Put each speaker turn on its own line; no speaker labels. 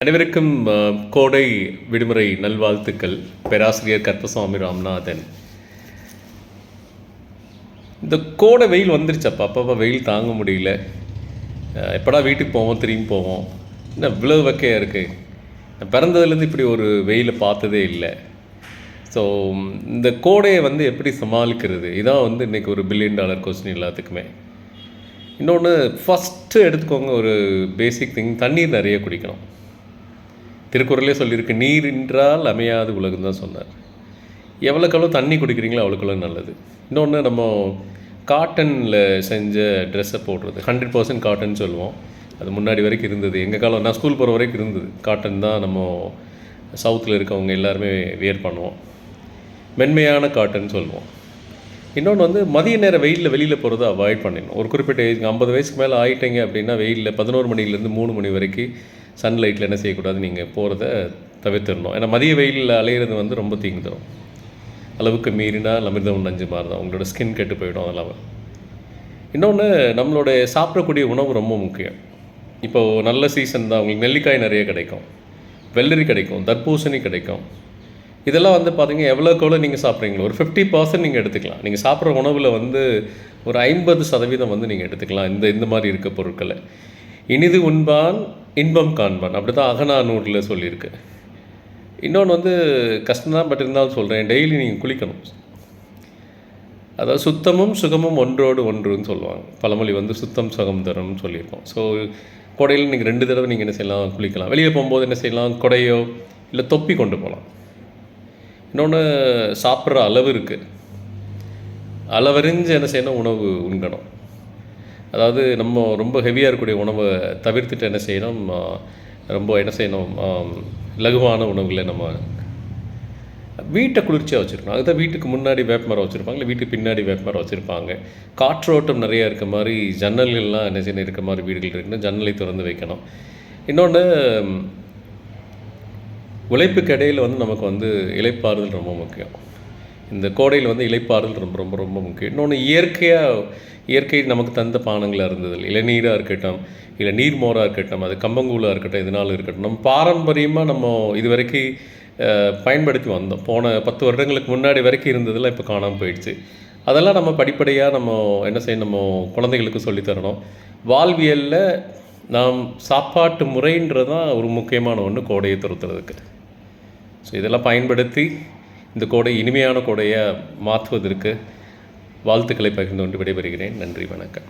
அனைவருக்கும் கோடை விடுமுறை நல்வாழ்த்துக்கள். பேராசிரியர் கற்பசுவாமி ராமநாதன். இந்த கோடை வெயில் வந்துருச்சப்பா, அப்பப்போ வெயில் தாங்க முடியல. எப்படா வீட்டுக்கு போவோம், திரும்பி போவோம். என்ன இவ்வளோ வெக்கையாக இருக்குது. நான் பிறந்ததுலேருந்து இப்படி ஒரு வெயிலை பார்த்ததே இல்லை. ஸோ இந்த கோடையை எப்படி சமாளிக்கிறது, இதான் இன்றைக்கி ஒரு $1 பில்லியன் கொஸ்டின் எல்லாத்துக்குமே. இன்னொன்று ஃபஸ்ட்டு எடுத்துக்கோங்க, ஒரு பேசிக் திங், தண்ணீர் நிறைய குடிக்கணும். திருக்குறளே சொல்லியிருக்கு, நீர் என்றால் அமையாது உலகம் தான் சொன்னார். எவ்வளோக்களோ தண்ணி குடிக்கிறீங்களோ அவ்வளோக்களோ நல்லது. இன்னொன்று, நம்ம காட்டனில் செஞ்ச ட்ரெஸ்ஸை போடுறது, 100% காட்டன் சொல்லுவோம். அது முன்னாடி வரைக்கும் இருந்தது. எங்கள் காலம், நான் ஸ்கூல் போகிற வரைக்கும் இருந்தது. காட்டன் தான் நம்ம சவுத்தில் இருக்கவங்க எல்லாருமே வியர் பண்ணுவோம். மென்மையான காட்டன் சொல்லுவோம். இன்னொன்று மதிய நேரம் வெயிலில் வெளியில் போகிறத அவாய்ட் பண்ணிடணும். ஒரு குறிப்பிட்ட ஏஜ் 50 வயசுக்கு மேலே ஆகிட்டீங்க அப்படின்னா, வெயிலில் 11 மணிலேருந்து 3 மணி வரைக்கும் சன்லைட்டில் என்ன செய்யக்கூடாது, நீங்கள் போகிறத தவிர்த்திடணும். ஏன்னா மதிய வெயிலில் அலையிறது ரொம்ப தீங்கு தரும். அளவுக்கு மீறினா அமிர்தம் நஞ்சு மாதிரி தான். உங்களோட ஸ்கின் கெட்டு போயிடும். அதெல்லாம் இன்னொன்று, நம்மளோட சாப்பிடக்கூடிய உணவு ரொம்ப முக்கியம். இப்போது நல்ல சீசன் தான். உங்களுக்கு நெல்லிக்காய் நிறைய கிடைக்கும், வெள்ளரி கிடைக்கும், தர்பூசணி கிடைக்கும். இதெல்லாம் பார்த்தீங்க, எவ்வளோக்கெவ்வளோ நீங்கள் சாப்பிட்றீங்களோ ஒரு 50% நீங்கள் எடுத்துக்கலாம். நீங்கள் சாப்பிட்ற உணவில் ஒரு 50% நீங்கள் எடுத்துக்கலாம். இந்த மாதிரி இருக்க பொருட்களை இனிது உண்பான் இன்பம் காண்பான், அப்படி தான் அகநானூரில் சொல்லியிருக்கு. இன்னொன்று கஷ்டம்தான், பட் இருந்தாலும் சொல்கிறேன், டெய்லி நீங்கள் குளிக்கணும். அதாவது சுத்தமும் சுகமும் ஒன்றோடு ஒன்றுன்னு சொல்லுவாங்க. பழமொழி சுத்தம் சுகம் தரும்னு சொல்லியிருக்கோம். ஸோ கொடையில் நீங்கள் 2 தடவை நீங்கள் என்ன செய்யலாம், குளிக்கலாம். வெளியே போகும்போது என்ன செய்யலாம், கொடையோ இல்லை தொப்பி கொண்டு போகலாம். இன்னொன்று, சாப்பிட்ற அளவு இருக்குது. அளவறிஞ்சு என்ன செய்யணும், உணவு உண்கணும். அதாவது நம்ம ரொம்ப ஹெவியாக இருக்கக்கூடிய உணவை தவிர்த்துட்டு என்ன செய்யணும், லகுவான உணவுகளை நம்ம வீட்டை குளிர்ச்சியாக வச்சுருக்கணும். அதுதான் வீட்டுக்கு முன்னாடி வேப்பமரம் வச்சுருப்பாங்க, இல்லை வீட்டுக்கு பின்னாடி வேப்பமரம் வச்சுருப்பாங்க. காற்றோட்டம் நிறையா இருக்க மாதிரி, ஜன்னல்கள்லாம் என்ன செய்யணும் இருக்க மாதிரி வீடுகள் இருக்குன்னு ஜன்னலை திறந்து வைக்கணும். இன்னொன்று, உழைப்புக்கு இடையில் நமக்கு இளைப்பாறுதல் ரொம்ப முக்கியம். இந்த கோடையில் இளைப்பாறுதல் ரொம்ப ரொம்ப ரொம்ப முக்கியம். இன்னொன்று, இயற்கை நமக்கு தந்த பானங்களாக இருந்தது. இளநீராக இருக்கட்டும், இல்லை நீர்மோராக இருக்கட்டும், அது கம்பங்கூழாக இருக்கட்டும், இதனால் இருக்கட்டும், நம்ம பாரம்பரியமாக நம்ம இது வரைக்கும் பயன்படுத்தி வந்தோம். போன 10 வருடங்களுக்கு முன்னாடி வரைக்கும் இருந்ததெல்லாம் இப்போ காணாமல் போயிடுச்சு. அதெல்லாம் நம்ம படிப்படியாக நம்ம என்ன செய்யணும், நம்ம குழந்தைகளுக்கு சொல்லித்தரணும். வாழ்வியலில் நாம் சாப்பாட்டு முறைன்றது தான் ஒரு முக்கியமான ஒன்று கோடையை துரத்துறதுக்கு. ஸோ இதெல்லாம் பயன்படுத்தி இந்த கோடை இனிமையான கோடையை மாற்றுவதற்கு வாழ்த்துக்களை பகிர்ந்து கொண்டு விடைபெறுகிறேன். நன்றி, வணக்கம்.